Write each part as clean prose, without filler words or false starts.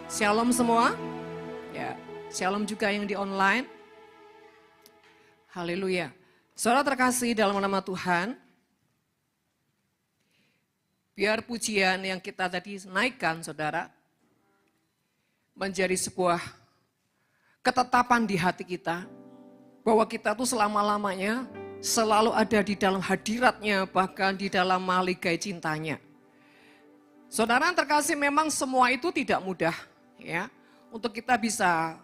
Shalom semua. Ya, shalom juga yang di online. Haleluya. Saudara terkasih dalam nama Tuhan, biar pujian yang kita tadi naikkan, saudara, menjadi sebuah ketetapan di hati kita, bahwa kita tuh selama-lamanya selalu ada di dalam hadiratnya, bahkan di dalam maligai cintanya. Saudara terkasih, memang semua itu tidak mudah, ya, untuk kita bisa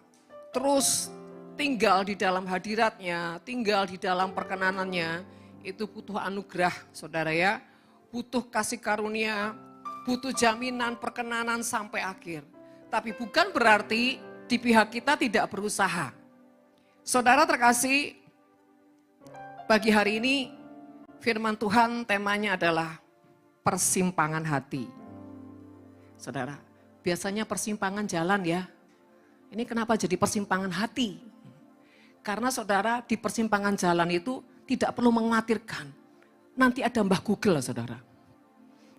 terus tinggal di dalam hadiratnya, tinggal di dalam perkenanannya, itu butuh anugerah, saudara ya, butuh kasih karunia, butuh jaminan perkenanan sampai akhir. Tapi bukan berarti di pihak kita tidak berusaha. Saudara terkasih, pagi hari ini firman Tuhan temanya adalah persimpangan hati. Saudara, biasanya persimpangan jalan ya. Ini kenapa jadi persimpangan hati? Karena saudara, di persimpangan jalan itu tidak perlu mengkhawatirkan. Nanti ada Mbah Google, saudara.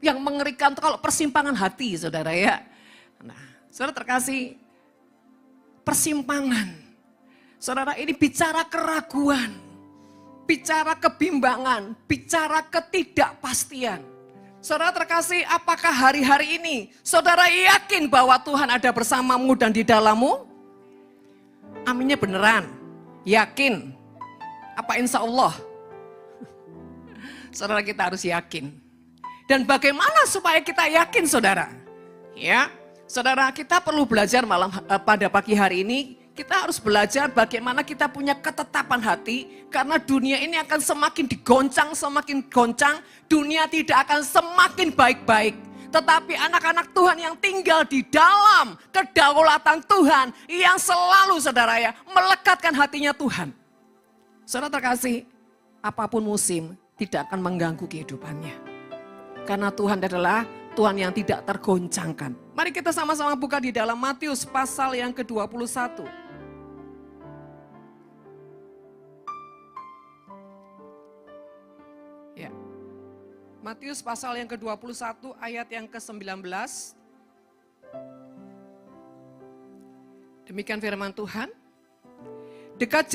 Yang mengerikan itu kalau persimpangan hati, saudara ya. Nah, saudara terkasih, persimpangan. Saudara, ini bicara keraguan, bicara kebimbangan, bicara ketidakpastian. Saudara terkasih, apakah hari-hari ini saudara yakin bahwa Tuhan ada bersamamu dan di dalammu? Aminnya beneran, yakin. Apa insya Allah? Saudara, kita harus yakin. Dan bagaimana supaya kita yakin, saudara? Ya, saudara, kita perlu belajar pada pagi hari ini. Kita harus belajar bagaimana kita punya ketetapan hati, karena dunia ini akan semakin digoncang, semakin goncang, dunia tidak akan semakin baik-baik. Tetapi anak-anak Tuhan yang tinggal di dalam kedaulatan Tuhan, yang selalu saudara ya, melekatkan hatinya Tuhan. Saudara terkasih, apapun musim tidak akan mengganggu kehidupannya. Karena Tuhan adalah Tuhan yang tidak tergoncangkan. Mari kita sama-sama buka di dalam Matius pasal yang ke-21. Ya. Matius pasal yang ke-21 ayat yang ke-19. Demikian firman Tuhan. Dekat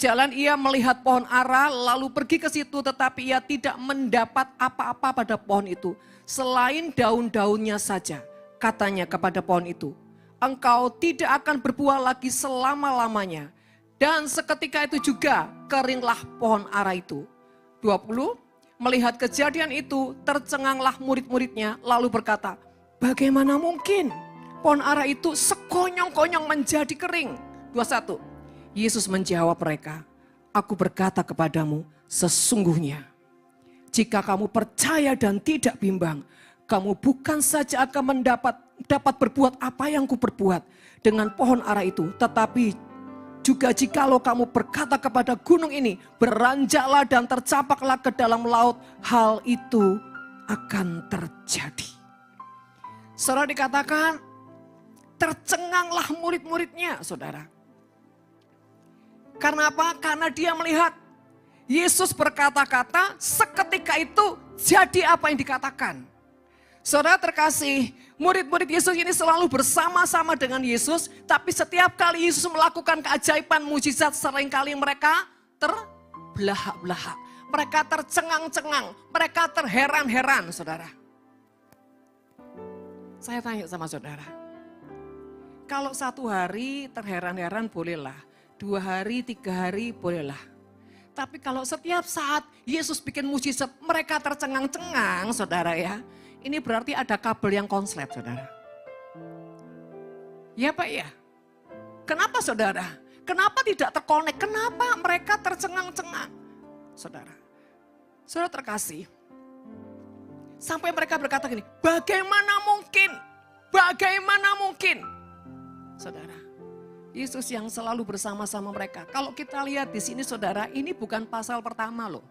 jalan ia melihat pohon ara, lalu pergi ke situ, tetapi ia tidak mendapat apa-apa pada pohon itu, selain daun-daunnya saja. Katanya kepada pohon itu, engkau tidak akan berbuah lagi selama-lamanya. Dan seketika itu juga keringlah pohon ara itu. 20, melihat kejadian itu, tercenganglah murid-muridnya, lalu berkata, bagaimana mungkin pohon ara itu sekonyong-konyong menjadi kering? 21, Yesus menjawab mereka, aku berkata kepadamu, sesungguhnya jika kamu percaya dan tidak bimbang, kamu bukan saja akan dapat berbuat apa yang kuperbuat dengan pohon ara itu, tetapi juga jikalau kamu berkata kepada gunung ini, beranjaklah dan tercapaklah ke dalam laut, hal itu akan terjadi. Saudara, dikatakan tercenganglah murid-muridnya, saudara. Karena apa? Karena dia melihat Yesus berkata-kata, seketika itu jadi apa yang dikatakan. Saudara terkasih, murid-murid Yesus ini selalu bersama-sama dengan Yesus, tapi setiap kali Yesus melakukan keajaiban mujizat, seringkali mereka terbelahak-belahak. Mereka tercengang-cengang, mereka terheran-heran, saudara. Saya tanya sama saudara, kalau satu hari terheran-heran bolehlah, 2 hari, 3 hari bolehlah. Tapi kalau setiap saat Yesus bikin mujizat, mereka tercengang-cengang, saudara ya. Ini berarti ada kabel yang konslet, saudara. Ya Pak ya. Kenapa saudara? Kenapa tidak terkonek? Kenapa mereka tercengang-cengang? Saudara. Saudara terkasih. Sampai mereka berkata gini, bagaimana mungkin? Bagaimana mungkin? Saudara. Yesus yang selalu bersama-sama mereka. Kalau kita lihat di sini saudara, ini bukan pasal pertama loh.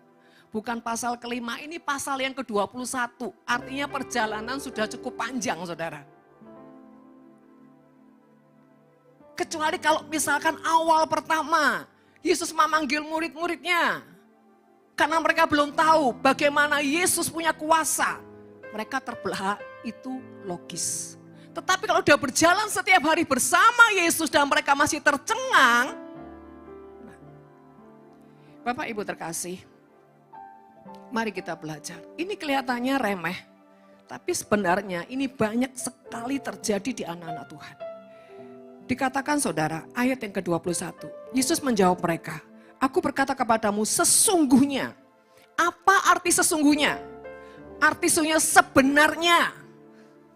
Bukan pasal kelima, ini pasal yang ke-21. Artinya perjalanan sudah cukup panjang, saudara. Kecuali kalau misalkan awal pertama, Yesus memanggil murid-muridnya. Karena mereka belum tahu bagaimana Yesus punya kuasa. Mereka terbelah, itu logis. Tetapi kalau udah berjalan setiap hari bersama Yesus dan mereka masih tercengang. Bapak Ibu terkasih, mari kita belajar. Ini kelihatannya remeh, tapi sebenarnya ini banyak sekali terjadi di anak-anak Tuhan. Dikatakan saudara, ayat yang ke-21, Yesus menjawab mereka, aku berkata kepadamu sesungguhnya. Apa arti sesungguhnya? Arti sesungguhnya sebenarnya.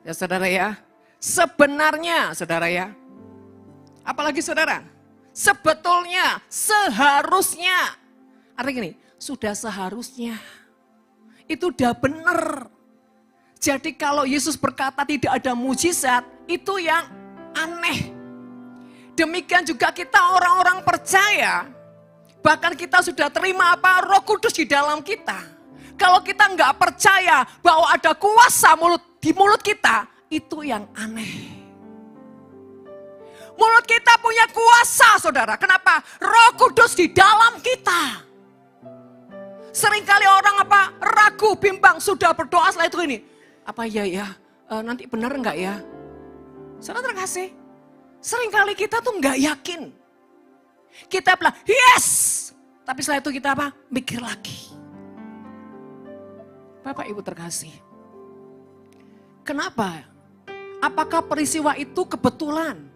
Ya saudara ya, sebenarnya saudara ya. Apalagi saudara, sebetulnya, seharusnya. Artinya gini, sudah seharusnya. Itu udah benar. Jadi kalau Yesus berkata tidak ada mujizat, itu yang aneh. Demikian juga kita orang-orang percaya, bahkan kita sudah terima apa? Roh Kudus di dalam kita. Kalau kita nggak percaya bahwa ada kuasa di mulut kita, itu yang aneh. Mulut kita punya kuasa, saudara. Kenapa? Roh Kudus di dalam kita. Seringkali orang ragu, bimbang, sudah berdoa setelah itu ini. Apa iya ya? Nanti benar enggak ya? Saudara terkasih, seringkali kita tuh enggak yakin. Kita bilang, yes! Tapi setelah itu kita mikir lagi. Bapak Ibu terkasih, kenapa? Apakah peristiwa itu kebetulan?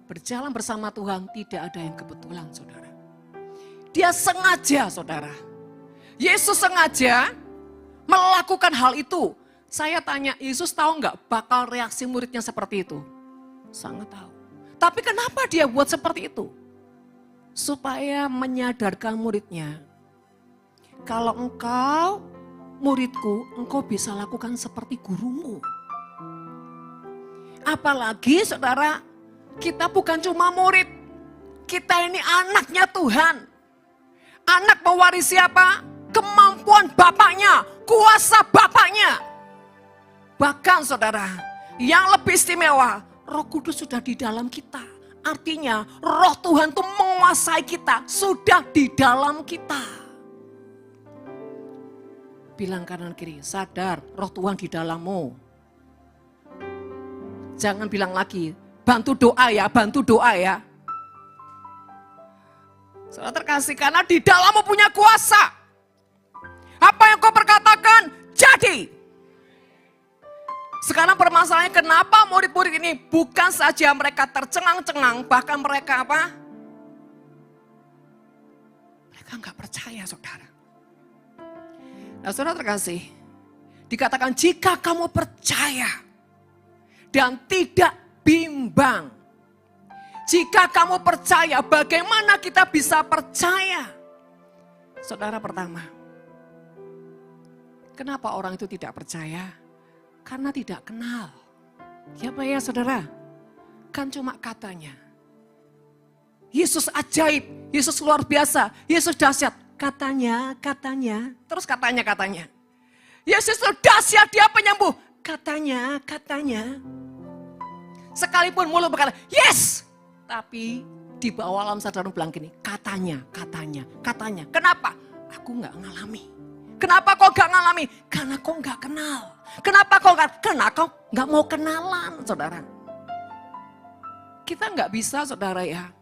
Berjalan bersama Tuhan tidak ada yang kebetulan, saudara. Dia sengaja, saudara. Yesus sengaja melakukan hal itu. Saya tanya, Yesus tahu nggak bakal reaksi muridnya seperti itu? Sangat tahu. Tapi kenapa dia buat seperti itu? Supaya menyadarkan muridnya. Kalau engkau muridku, engkau bisa lakukan seperti gurumu. Apalagi saudara, kita bukan cuma murid. Kita ini anaknya Tuhan. Anak mewarisi apa? Kemampuan bapaknya, kuasa bapaknya. Bahkan saudara, yang lebih istimewa, Roh Kudus sudah di dalam kita. Artinya Roh Tuhan itu menguasai kita, sudah di dalam kita. Bilang kanan kiri, sadar Roh Tuhan di dalammu. Jangan bilang lagi, bantu doa ya, bantu doa ya. Saudara terkasih, karena di dalammu punya kuasa. Apa yang kau perkatakan, jadi. Sekarang permasalahannya kenapa murid-murid ini bukan saja mereka tercengang-cengang, bahkan mereka Mereka nggak percaya, saudara. Nah, saudara terkasih, dikatakan jika kamu percaya dan tidak bimbang. Jika kamu percaya, bagaimana kita bisa percaya? Saudara pertama, kenapa orang itu tidak percaya? Karena tidak kenal. Ya Pak ya saudara, kan cuma katanya. Yesus ajaib, Yesus luar biasa, Yesus dahsyat. Katanya. Terus katanya. Yesus dahsyat, dia penyembuh. Katanya. Sekalipun mulut berkata, yes. Tapi di bawah alam sadar bilang gini, katanya. Kenapa? Aku gak ngalami. Kenapa kau gak ngalami? Karena kau gak kenal. Kenapa kau gak? Karena kau gak mau kenalan, saudara. Kita gak bisa, saudara ya.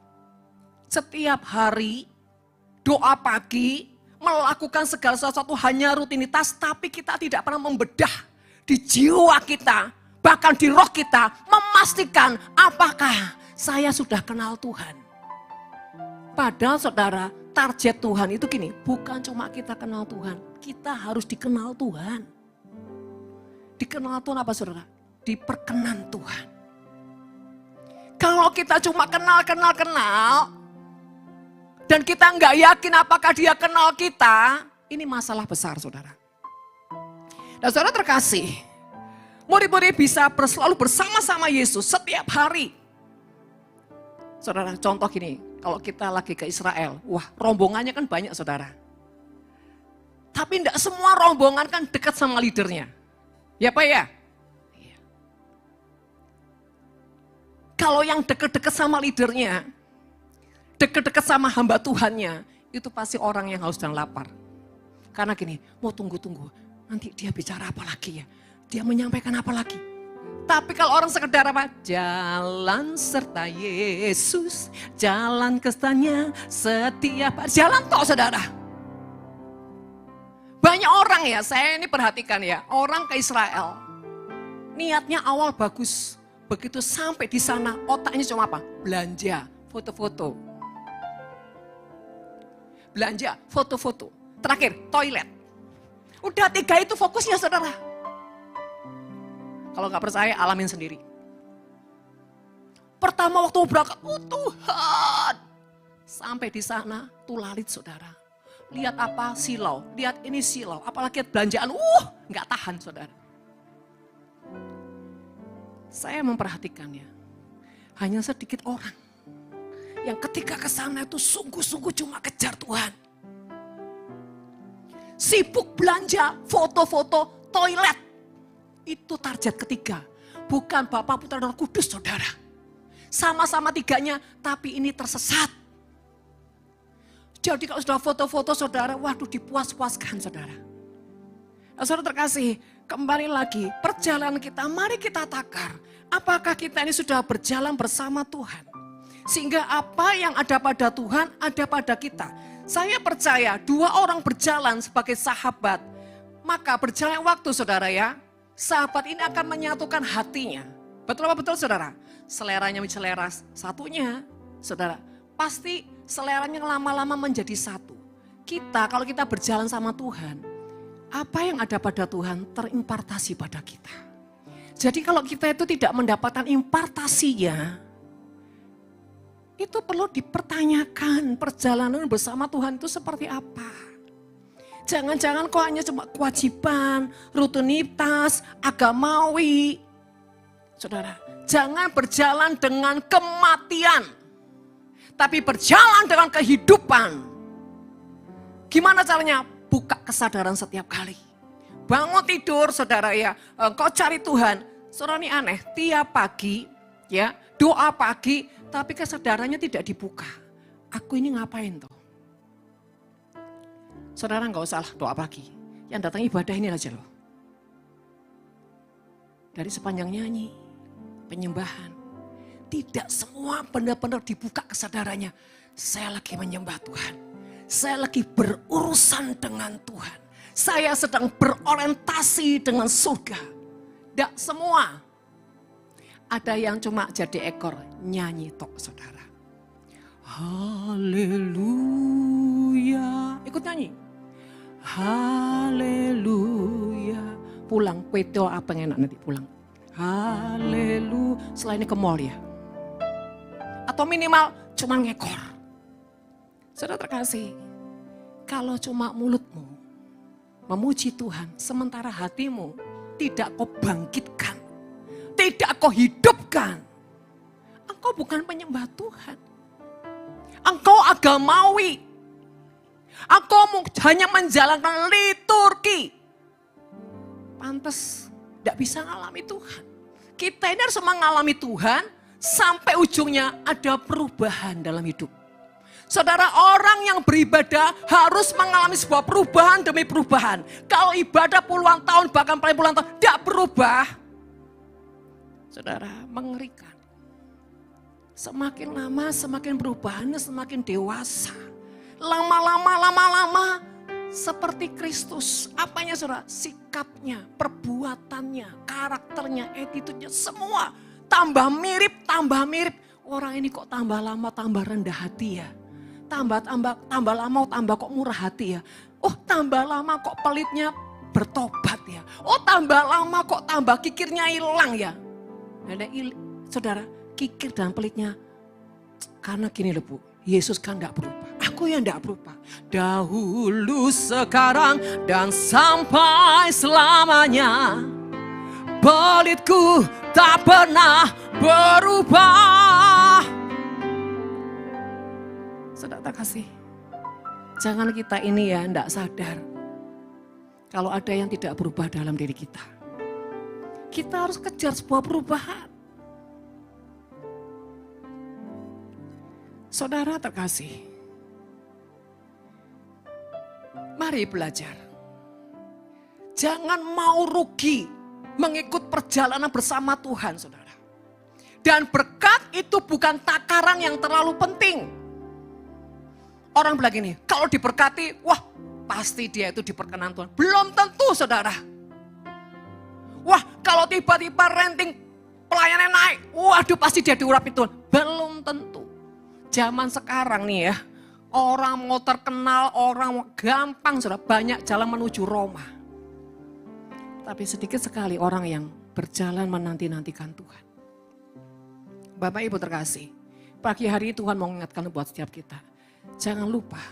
Setiap hari, doa pagi, melakukan segala sesuatu hanya rutinitas, tapi kita tidak pernah membedah di jiwa kita, bahkan di roh kita, memastikan apakah saya sudah kenal Tuhan. Padahal saudara, target Tuhan itu gini, bukan cuma kita kenal Tuhan, kita harus dikenal Tuhan. Dikenal Tuhan apa saudara? Diperkenan Tuhan. Kalau kita cuma kenal, dan kita nggak yakin apakah dia kenal kita, ini masalah besar saudara. Dan saudara terkasih, murid-murid bisa selalu bersama-sama Yesus setiap hari. Saudara, contoh gini, kalau kita lagi ke Israel, wah rombongannya kan banyak saudara. Tapi enggak semua rombongan kan dekat sama leadernya. Ya Pak ya? Iya. Kalau yang dekat-dekat sama leadernya, dekat-dekat sama hamba Tuhannya, itu pasti orang yang haus dan lapar. Karena gini, mau tunggu-tunggu, nanti dia bicara apa lagi ya? Dia menyampaikan apa lagi? Tapi kalau orang sekedar apa? Jalan serta Yesus, jalan kesannya setiap hari. Jalan toh saudara. Banyak orang ya, saya ini perhatikan ya, orang ke Israel. Niatnya awal bagus. Begitu sampai di sana, otaknya cuma apa? Belanja, foto-foto. Belanja, foto-foto. Terakhir, toilet. Udah 3 itu fokusnya saudara. Kalau nggak percaya, alamin sendiri. Pertama waktu berangkat, oh Tuhan. Sampai di sana, tulalit saudara. Lihat apa? Silau. Lihat ini silau. Apalagi lihat belanjaan, nggak tahan saudara. Saya memperhatikannya. Hanya sedikit orang. Yang ketika ke sana itu sungguh-sungguh cuma kejar Tuhan. Sibuk belanja, foto-foto, toilet. Itu target ketiga. Bukan Bapa, Putra, dan Roh Kudus, saudara. Sama-sama 3-nya, tapi ini tersesat. Jadi kalau sudah foto-foto, saudara, waduh dipuas-puaskan, saudara. Nah, saudara terkasih, kembali lagi, perjalanan kita, mari kita takar. Apakah kita ini sudah berjalan bersama Tuhan? Sehingga apa yang ada pada Tuhan, ada pada kita. Saya percaya 2 orang berjalan sebagai sahabat. Maka berjalan waktu, saudara ya. Sahabat ini akan menyatukan hatinya. Betul apa betul saudara? Seleranya menjadi selera satunya. Saudara, pasti seleranya lama-lama menjadi satu. Kita kalau kita berjalan sama Tuhan, apa yang ada pada Tuhan terimpartasi pada kita. Jadi kalau kita itu tidak mendapatkan impartasinya, itu perlu dipertanyakan perjalanan bersama Tuhan itu seperti apa. Jangan-jangan kok hanya cuma kewajiban, rutinitas, agamawi. Saudara, jangan berjalan dengan kematian. Tapi berjalan dengan kehidupan. Gimana caranya? Buka kesadaran setiap kali. Bangun tidur saudara ya, kau cari Tuhan. Saudara ini aneh, tiap pagi ya doa pagi, tapi kesadarannya tidak dibuka. Aku ini ngapain tuh? Saudara nggak usah doa pagi, yang datang ibadah ini aja loh. Dari sepanjang nyanyi, penyembahan, tidak semua benar-benar dibuka kesadarannya. Saya lagi menyembah Tuhan, saya lagi berurusan dengan Tuhan, saya sedang berorientasi dengan surga. Tidak semua, ada yang cuma jadi ekor nyanyi tok saudara. Haleluya, ikut nyanyi. Haleluya. Pulang, pedo apa yang enak nanti pulang. Haleluya. Selain ke mall ya. Atau minimal cuma ngekor. Saudara terkasih, kalau cuma mulutmu memuji Tuhan, sementara hatimu tidak kau bangkitkan, tidak kau hidupkan, engkau bukan penyembah Tuhan. Engkau agamawi. Engkau hanya menjalankan liturgi. Pantes tidak bisa mengalami Tuhan. Kita ini harus mengalami Tuhan sampai ujungnya ada perubahan dalam hidup. Saudara, orang yang beribadah harus mengalami sebuah perubahan demi perubahan. Kalau ibadah puluhan tahun bahkan puluhan tahun tidak berubah, saudara, mengerikan. Semakin lama semakin perubahannya semakin dewasa. Lama-lama seperti Kristus. Apanya saudara? Sikapnya, perbuatannya, karakternya, attitude-nya, semua tambah mirip. Orang ini kok tambah lama tambah rendah hati ya. Tambah lama tambah kok murah hati ya. Oh tambah lama kok pelitnya bertobat ya. Oh tambah lama kok tambah kikirnya hilang ya. Ada saudara, kikir dan pelitnya. Karena gini loh Bu, Yesus kan gak berubah. Aku yang tidak berubah. Dahulu, sekarang, dan sampai selamanya. Pelitku tak pernah berubah. Saudara kasih, jangan kita ini ya tidak sadar. Kalau ada yang tidak berubah dalam diri kita. Kita harus kejar sebuah perubahan. Saudara terkasih, mari belajar. Jangan mau rugi mengikut perjalanan bersama Tuhan, saudara. Dan berkat itu bukan takaran yang terlalu penting. Orang bilang gini, kalau diberkati, wah pasti dia itu diperkenan Tuhan. Belum tentu, saudara. Wah kalau tiba-tiba rating pelayanannya naik, waduh pasti dia diurapi Tuhan. Belum tentu. Zaman sekarang nih ya, orang mau terkenal, orang gampang, saudara, banyak jalan menuju Roma. Tapi sedikit sekali orang yang berjalan menanti-nantikan Tuhan. Bapak Ibu terkasih, pagi hari ini Tuhan mau mengingatkan buat setiap kita. Jangan lupa,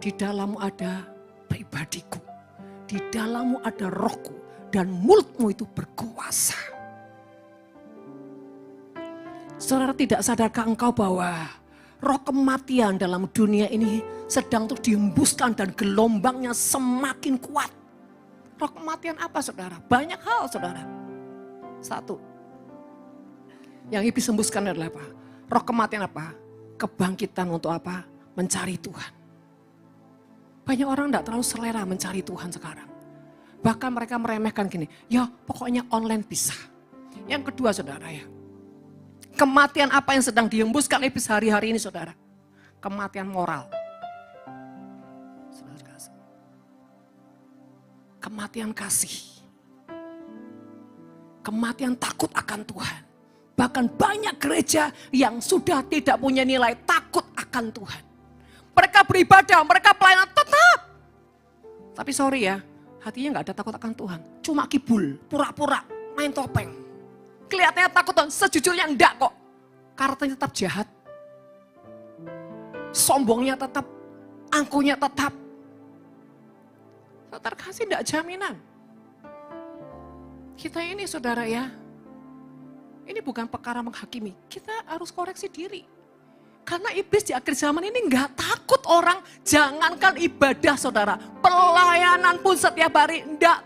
di dalammu ada pribadiku, di dalammu ada rohku, dan mulutmu itu berkuasa. Saudara, tidak sadarkah engkau bahwa roh kematian dalam dunia ini sedang terus dihembuskan dan gelombangnya semakin kuat. Roh kematian apa, saudara? Banyak hal, saudara. Satu, yang iblis hembuskan adalah apa? Roh kematian apa? Kebangkitan untuk apa? Mencari Tuhan. Banyak orang tidak terlalu selera mencari Tuhan sekarang. Bahkan mereka meremehkan gini, ya pokoknya online bisa. Yang kedua, saudara ya, kematian apa yang sedang dihembuskan iblis hari-hari ini, saudara? Kematian moral. Kematian kasih. Kematian takut akan Tuhan. Bahkan banyak gereja yang sudah tidak punya nilai takut akan Tuhan. Mereka beribadah, mereka pelayanan tetap. Tapi sorry ya, hatinya gak ada takut akan Tuhan. Cuma kibul, pura-pura, main topeng. Kelihatannya takut Tuhan, sejujurnya enggak kok. Karakternya tetap jahat. Sombongnya tetap, angkuhnya tetap. Terkasih enggak jaminan. Kita ini saudara ya, ini bukan perkara menghakimi. Kita harus koreksi diri. Karena iblis di akhir zaman ini enggak takut orang. Jangankan ibadah saudara, pelayanan pun setiap hari enggak.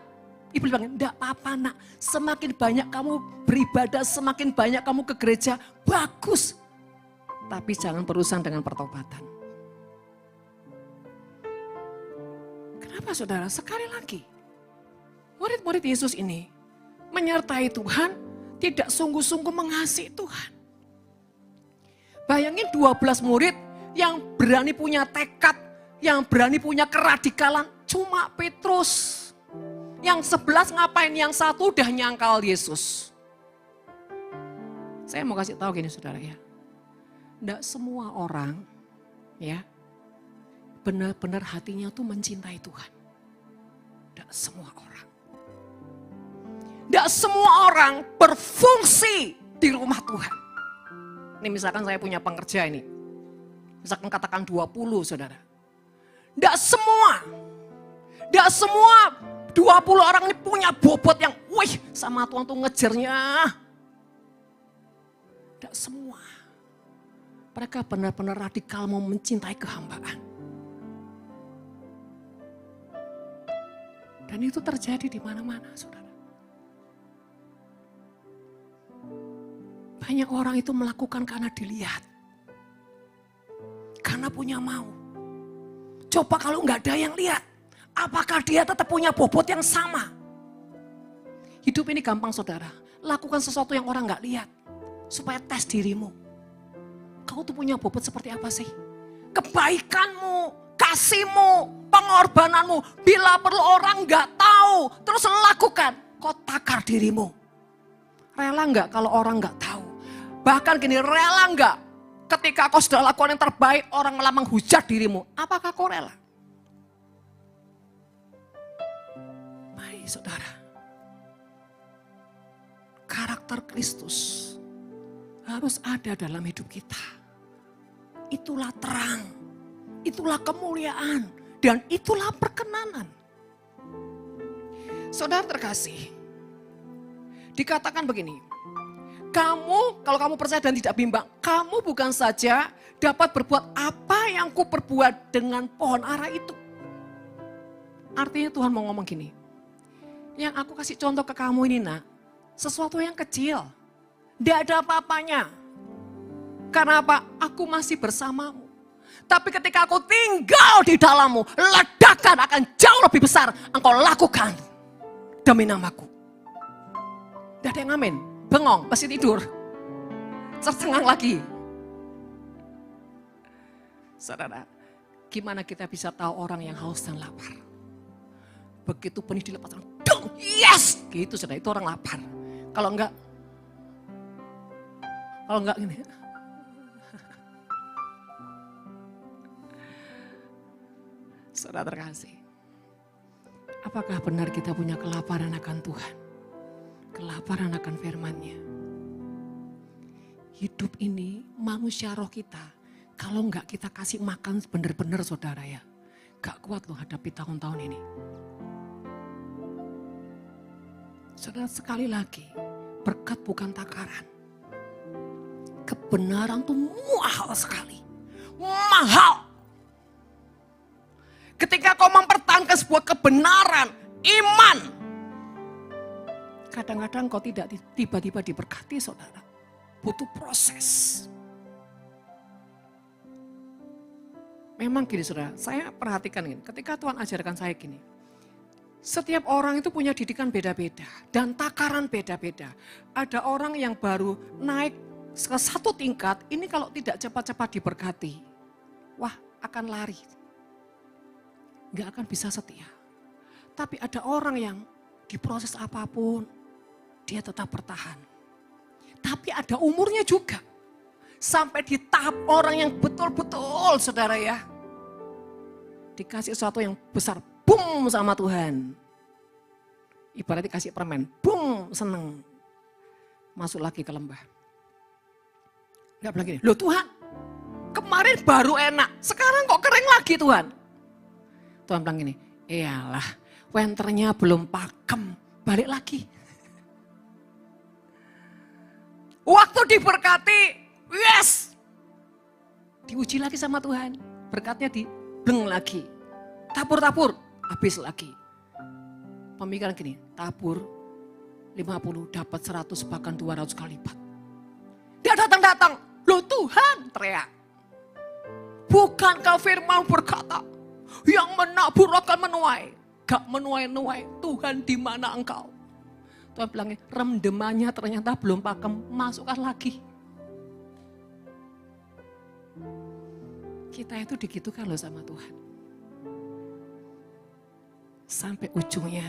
Iblis bilang, enggak apa-apa nak, semakin banyak kamu beribadah, semakin banyak kamu ke gereja, bagus. Tapi jangan berurusan dengan pertobatan. Kenapa saudara? Sekali lagi, murid-murid Yesus ini menyertai Tuhan, tidak sungguh-sungguh mengasihi Tuhan. Bayangin 12 murid yang berani punya tekad, yang berani punya keradikalan, cuma Petrus. Yang 11 ngapain, yang satu udah nyangkal Yesus. Saya mau kasih tahu gini saudara ya. Tidak semua orang ya benar-benar hatinya tuh mencintai Tuhan. Tidak semua orang. Tidak semua orang berfungsi di rumah Tuhan. Ini misalkan saya punya pengerja ini. Misalkan katakan 20 saudara. Tidak semua 20 orang ini punya bobot yang, wih sama Tuhan tuh ngejarnya. Tidak semua. Mereka benar-benar radikal mau mencintai kehambaan. Dan itu terjadi di mana-mana saudara. Banyak orang itu melakukan karena dilihat. Karena punya mau. Coba kalau nggak ada yang lihat. Apakah dia tetap punya bobot yang sama? Hidup ini gampang saudara. Lakukan sesuatu yang orang nggak lihat. Supaya tes dirimu. Kau tuh punya bobot seperti apa sih? Kebaikanmu, kasihmu, pengorbananmu. Bila perlu orang nggak tahu, terus lakukan. Kau takar dirimu. Rela nggak kalau orang nggak tahu? Bahkan gini, rela nggak ketika kau sudah lakukan yang terbaik, orang malah menghujat dirimu. Apakah kau rela? Mari saudara. Karakter Kristus harus ada dalam hidup kita. Itulah terang, itulah kemuliaan, dan itulah perkenanan. Saudara terkasih, dikatakan begini, kalau kamu percaya dan tidak bimbang, kamu bukan saja dapat berbuat apa yang ku perbuat dengan pohon ara itu. Artinya Tuhan mau ngomong gini, yang aku kasih contoh ke kamu ini nak, sesuatu yang kecil, tidak ada apa-apanya. Karena apa? Aku masih bersamamu. Tapi ketika aku tinggal di dalammu, ledakan akan jauh lebih besar engkau lakukan demi namaku. Tidak ada yang ngamen, bengong, masih tidur. Tercengang lagi. Saudara, gimana kita bisa tahu orang yang haus dan lapar? Begitu benih dilepaskan, dong, yes! Gitu saudara, itu orang lapar. Kalau enggak gini. Saudara terkasih, apakah benar kita punya kelaparan akan Tuhan? Kelaparan akan firman-Nya. Hidup ini, manusia roh kita, kalau enggak kita kasih makan benar-benar saudara ya, gak kuat loh hadapi tahun-tahun ini. Saudara, sekali lagi, berkat bukan takaran. Kebenaran itu mahal sekali. Mahal. Ketika kau mempertahankan sebuah kebenaran, iman. Kadang-kadang kau tidak tiba-tiba diberkati saudara. Butuh proses. Memang gini saudara, saya perhatikan ini. Ketika Tuhan ajarkan saya gini. Setiap orang itu punya didikan beda-beda. Dan takaran beda-beda. Ada orang yang baru naik ke satu tingkat, ini kalau tidak cepat-cepat diberkati. Wah, akan lari. Gak akan bisa setia. Tapi ada orang yang diproses apapun, dia tetap bertahan. Tapi ada umurnya juga. Sampai di tahap orang yang betul-betul saudara ya. Dikasih sesuatu yang besar, boom sama Tuhan. Ibaratnya dikasih permen, boom seneng. Masuk lagi ke lembah. Gak bilang gini, loh Tuhan kemarin baru enak, sekarang kok kering lagi Tuhan. Tuhan bilang gini, iyalah wenternya belum pakem, balik lagi. Waktu diberkati, yes. Diuji lagi sama Tuhan, berkatnya dibleng lagi. Tabur-tabur, habis lagi. Pemikiran gini, tabur 50 dapat 100 bahkan 200 kali lipat. Dia datang-datang, loh Tuhan teriak. Bukankah firman berkata, yang menabur akan menuai. Gak menuai-nuai, Tuhan di mana engkau? Tuhan bilang, remdemannya ternyata belum pakem, masukkan lagi. Kita itu digitukan loh sama Tuhan. Sampai ujungnya,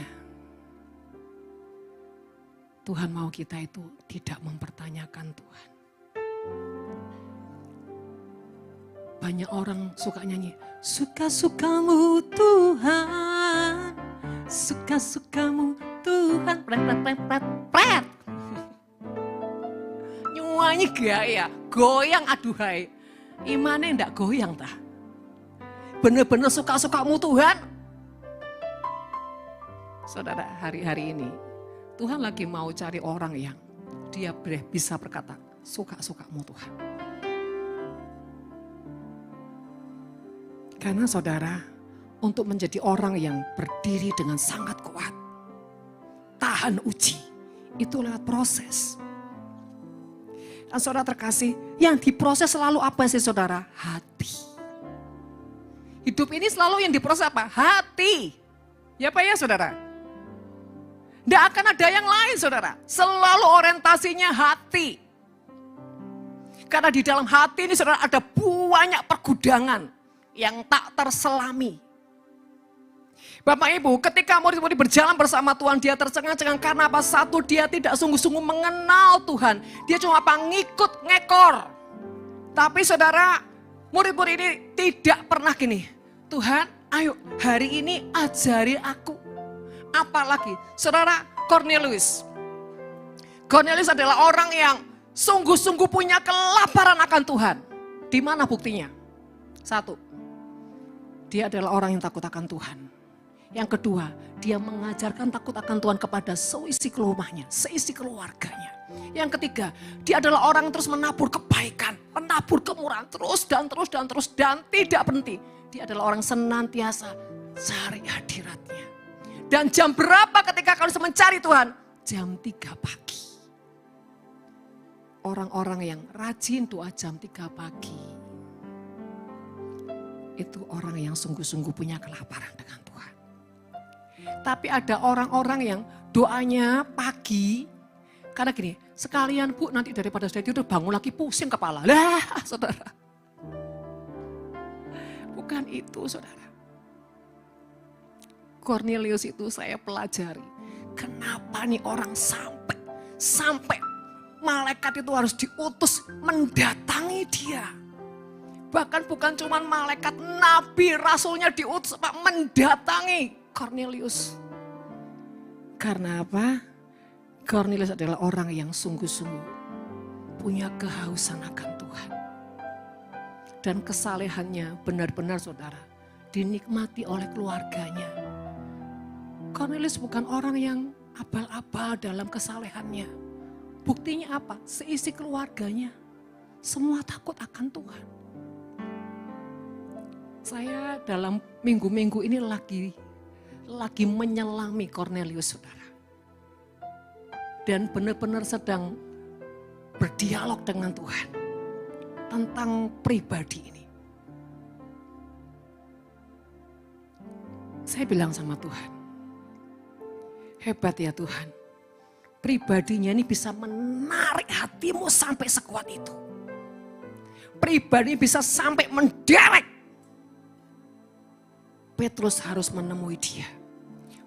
Tuhan mau kita itu tidak mempertanyakan Tuhan. Banyak orang suka nyanyi, suka-sukamu Tuhan, suka-sukamu Tuhan, pret. Nyuanyi gaya, goyang aduhai. Imannya ndak goyang tah. Bener-bener suka-sukamu Tuhan. Saudara, hari-hari ini Tuhan lagi mau cari orang yang dia bisa berkata, suka-sukamu Tuhan. Karena saudara, untuk menjadi orang yang berdiri dengan sangat kuat, tahan uji, itu lewat proses. Dan saudara terkasih, yang diproses selalu apa sih saudara? Hati. Hidup ini selalu yang diproses apa? Hati. Ya Pak ya saudara? Tidak akan ada yang lain saudara. Selalu orientasinya hati. Karena di dalam hati ini saudara ada banyak pergudangan yang tak terselami. Bapak Ibu, ketika murid-murid berjalan bersama Tuhan, dia tercengang-cengang karena apa? Satu, dia tidak sungguh-sungguh mengenal Tuhan. Dia cuma ngikut, ngekor. Tapi saudara, murid-murid ini tidak pernah gini. Tuhan, ayo hari ini ajari aku. Apalagi, saudara Cornelius. Cornelius adalah orang yang sungguh-sungguh punya kelaparan akan Tuhan. Di mana buktinya? Satu, dia adalah orang yang takut akan Tuhan. Yang kedua, dia mengajarkan takut akan Tuhan kepada seisi rumahnya, seisi keluarganya. Yang ketiga, dia adalah orang yang terus menabur kebaikan, menabur kemurahan, terus dan tidak berhenti. Dia adalah orang senantiasa cari hadiratnya. Dan jam berapa ketika kau mencari Tuhan? Jam 3 pagi. Orang-orang yang rajin doa jam 3 pagi. Itu orang yang sungguh-sungguh punya kelaparan dengan Tuhan. Tapi ada orang-orang yang doanya pagi, Karena gini, sekalian Bu nanti daripada saya tidur bangun lagi pusing kepala. Lah saudara. Bukan itu saudara. Cornelius itu saya pelajari. Kenapa nih orang sampai malaikat itu harus diutus mendatangi dia. Bahkan bukan cuma malaikat, nabi, rasulnya diutus mendatangi Cornelius. Karena apa? Cornelius adalah orang yang sungguh-sungguh punya kehausan akan Tuhan. Dan kesalehannya benar-benar saudara dinikmati oleh keluarganya. Cornelius bukan orang yang abal-abal dalam kesalehannya. Buktinya apa? Seisi keluarganya semua takut akan Tuhan. Saya dalam minggu-minggu ini lagi menyelami Cornelius saudara. Dan benar-benar sedang berdialog dengan Tuhan tentang pribadi ini. Saya bilang sama Tuhan, hebat ya Tuhan, pribadinya ini bisa menarik hatimu sampai sekuat itu. Pribadi bisa sampai menderek. Petrus harus menemui dia.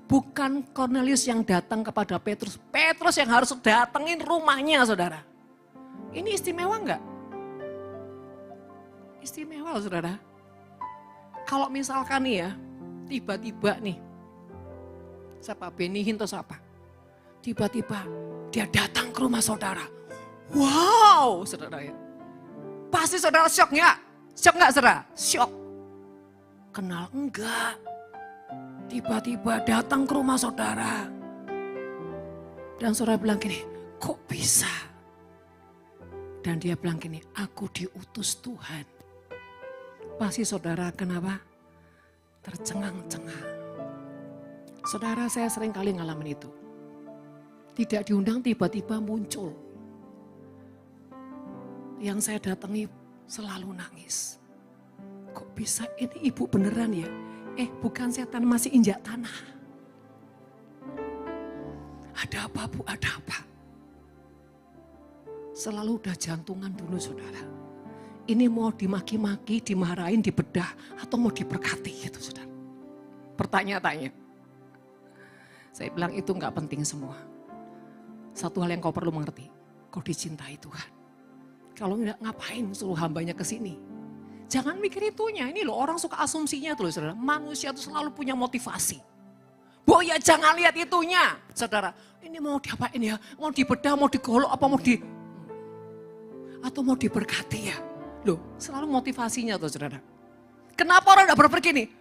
Bukan Cornelius yang datang kepada Petrus. Petrus yang harus datengin rumahnya saudara. Ini istimewa enggak? Istimewa saudara. Kalau misalkan nih ya, tiba-tiba nih, siapa Benihin atau siapa? Tiba-tiba dia datang ke rumah saudara. Wow saudara ya. Pasti saudara syok enggak? Syok enggak saudara? Syok. Kenal enggak? Tiba-tiba datang ke rumah saudara. Dan saudara bilang gini, kok bisa? Dan dia bilang gini, aku diutus Tuhan. Pasti saudara kenapa? Tercengang-cengang. Saudara saya sering kali ngalamin itu. Tidak diundang tiba-tiba muncul. Yang saya datangi selalu nangis. Kok bisa ini ibu beneran ya? Bukan setan, masih injak tanah. Ada apa Bu? Ada apa? Selalu udah jantungan dulu saudara. Ini mau dimaki-maki, dimarahin, dibedah, atau mau diberkati gitu saudara. Pertanyaan-tanya. Saya bilang itu gak penting semua. Satu hal yang kau perlu mengerti, kau dicintai Tuhan. Kalau enggak ngapain suruh hambanya ke sini? Jangan mikir itunya, ini loh orang suka asumsinya tuh saudara. Manusia tuh selalu punya motivasi. Bu ya jangan lihat itunya saudara. Ini mau diapain ya, mau dibedah, mau digolok, apa mau atau mau diberkati ya. Loh selalu motivasinya tuh saudara. Kenapa orang udah berpikir nih?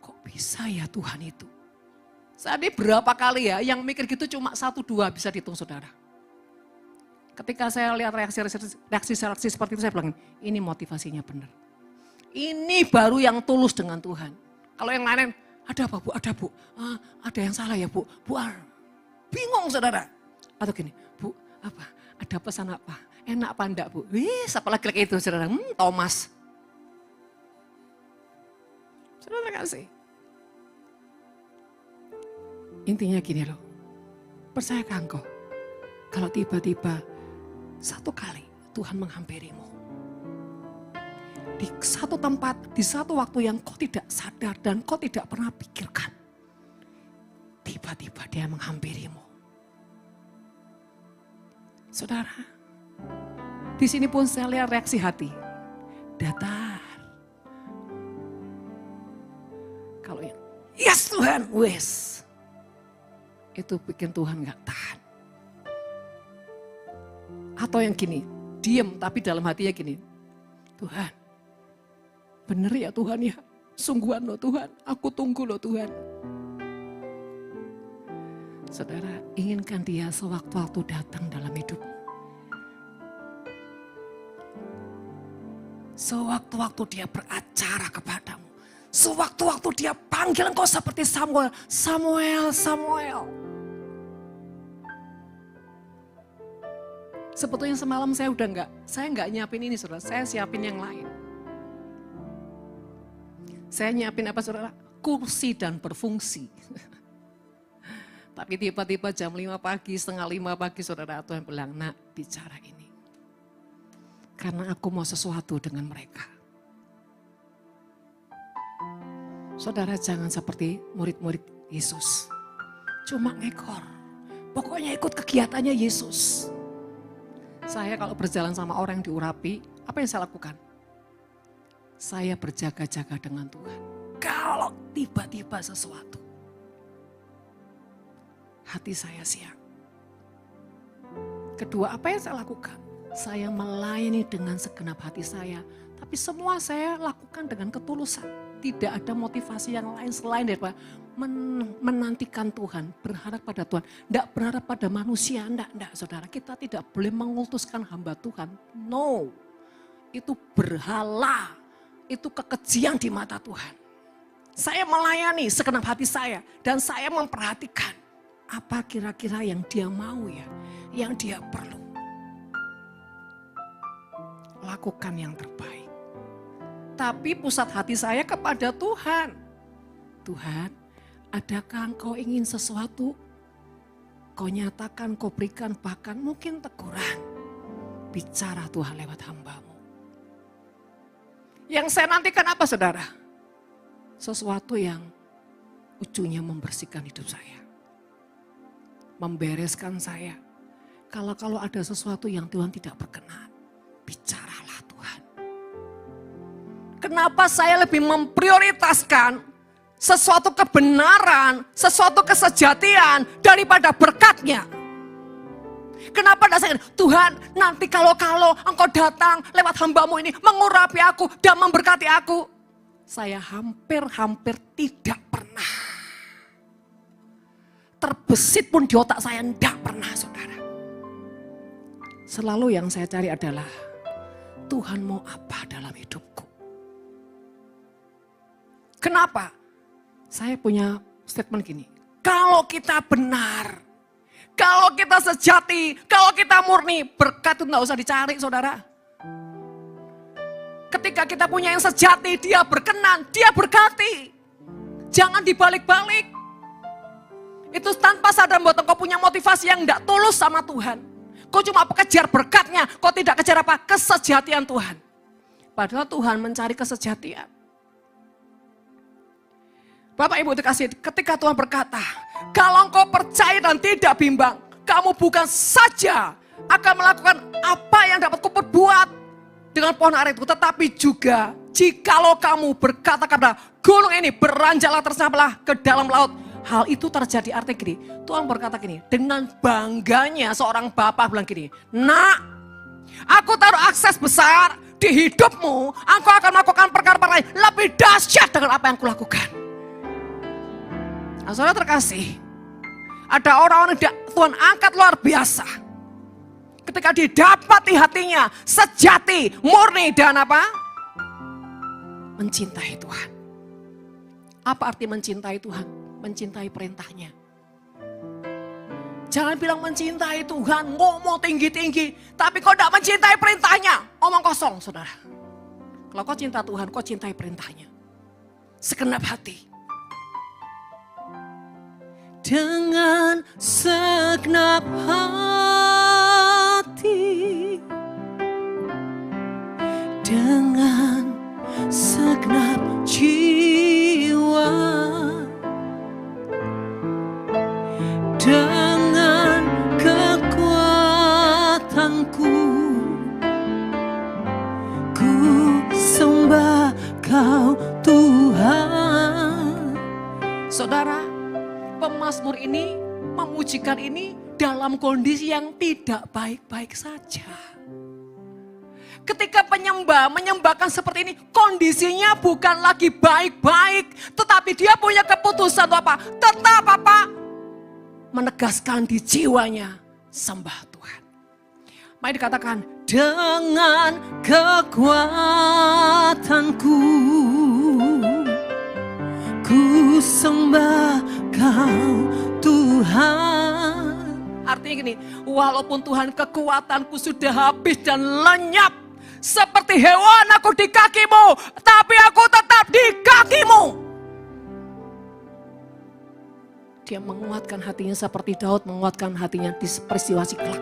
Kok bisa ya Tuhan itu? Saya ini berapa kali ya yang mikir gitu cuma 1-2 bisa dihitung saudara. Ketika saya lihat reaksi seperti itu saya bilang ini motivasinya benar. Ini baru yang tulus dengan Tuhan. Kalau yang lain, ada apa Bu? Ada Bu? Ada yang salah ya Bu? Bingung saudara. Atau gini, Bu apa? Ada pesan apa? Enak apa enggak Bu? Siapa laki-laki itu saudara? Thomas. Saudara kasih. Intinya gini loh. Percayakan kau. Kalau tiba-tiba satu kali Tuhan menghampirimu. Di satu tempat, di satu waktu yang kau tidak sadar dan kau tidak pernah pikirkan. Tiba-tiba dia menghampirimu. Saudara, di sini pun saya lihat reaksi hati. Datar. Kalau yang, yes Tuhan, wes. Itu bikin Tuhan gak tahan. Atau yang gini, diem tapi dalam hatinya gini. Tuhan, bener ya Tuhan ya, sungguhan loh Tuhan, aku tunggu loh Tuhan. Saudara, inginkan dia sewaktu-waktu datang dalam hidupmu. Sewaktu-waktu dia beracara kepadamu. Sewaktu-waktu dia panggil engkau seperti Samuel. Samuel, Samuel. Sebetulnya semalam saya udah saya nggak nyiapin ini saudara, saya siapin yang lain. Saya nyiapin apa saudara? Kursi dan berfungsi. Tapi tiba-tiba jam 5 pagi, setengah 5 pagi saudara Tuhan bilang, nak bicara ini. Karena aku mau sesuatu dengan mereka. Saudara jangan seperti murid-murid Yesus. Cuma ngekor. Pokoknya ikut kegiatannya Yesus. Saya kalau berjalan sama orang yang diurapi, apa yang saya lakukan? Saya berjaga-jaga dengan Tuhan. Kalau tiba-tiba sesuatu, hati saya siap. Kedua, apa yang saya lakukan? Saya melayani dengan segenap hati saya. Tapi semua saya lakukan dengan ketulusan. Tidak ada motivasi yang lain selain daripada menantikan Tuhan, berharap pada Tuhan. Tidak berharap pada manusia, tidak saudara. Kita tidak boleh mengultuskan hamba Tuhan. No, itu berhala, itu kekejian di mata Tuhan. Saya melayani segenap hati saya dan saya memperhatikan apa kira-kira yang dia mau ya, yang dia perlu. Lakukan yang terbaik. Tapi pusat hati saya kepada Tuhan. Tuhan, adakah engkau ingin sesuatu? Kau nyatakan, kau berikan, bahkan mungkin teguran. Bicara Tuhan lewat hamba-Mu. Yang saya nantikan apa saudara? Sesuatu yang ujungnya membersihkan hidup saya. Membereskan saya. Kalau ada sesuatu yang Tuhan tidak berkenan, bicaralah Tuhan. Kenapa saya lebih memprioritaskan sesuatu kebenaran, sesuatu kesejatian daripada berkatnya? Kenapa saya Tuhan nanti kalau engkau datang lewat hamba-Mu ini mengurapi aku dan memberkati aku. Saya hampir tidak pernah. Terbesit pun di otak saya tidak pernah saudara. Selalu yang saya cari adalah Tuhan mau apa dalam hidupku. Kenapa? Saya punya statement gini. Kalau kita benar, kalau kita sejati, kalau kita murni, berkat itu gak usah dicari saudara. Ketika kita punya yang sejati, dia berkenan, dia berkati. Jangan dibalik-balik. Itu tanpa sadar buat engkau punya motivasi yang gak tulus sama Tuhan. Kau cuma kejar berkatnya, kau tidak kejar apa? Kesejatian Tuhan. Padahal Tuhan mencari kesejatian. Bapak Ibu dikasih, ketika Tuhan berkata, kalau engkau percaya dan tidak bimbang, kamu bukan saja akan melakukan apa yang dapat kau perbuat dengan pohon ara itu, tetapi juga jikalau kamu berkata kepada gunung ini, beranjaklah tersampailah ke dalam laut. Hal itu terjadi, artinya gini, Tuhan berkata gini, dengan bangganya seorang bapak bilang gini, nak, aku taruh akses besar di hidupmu, engkau akan melakukan perkara-perkara lebih dahsyat dengan apa yang kulakukan. Nah, saudara terkasih, ada orang-orang yang Tuhan angkat luar biasa. Ketika didapati hatinya sejati, murni dan apa? Mencintai Tuhan. Apa arti mencintai Tuhan? Mencintai perintahnya. Jangan bilang mencintai Tuhan, ngomong tinggi-tinggi, tapi kau tidak mencintai perintahnya, omong kosong saudara. Kalau kau cinta Tuhan, kau cintai perintahnya. Segenap hati. Dengan segenap hati, dengan segenap jiwa, dengan kekuatanku, ku sembah Kau Tuhan. Saudara, pemazmur ini memujikan ini dalam kondisi yang tidak baik-baik saja. Ketika menyembahkan seperti ini, kondisinya bukan lagi baik-baik, tetapi dia punya keputusan apa? Tetap apa? Menegaskan di jiwanya sembah Tuhan. Mari dikatakan, dengan kekuatanku, ku sembah Kau Tuhan. Artinya gini, walaupun Tuhan kekuatanku sudah habis dan lenyap, seperti hewan aku di kakimu, tapi aku tetap di kakimu. Dia menguatkan hatinya seperti Daud menguatkan hatinya di peristiwa Siklag.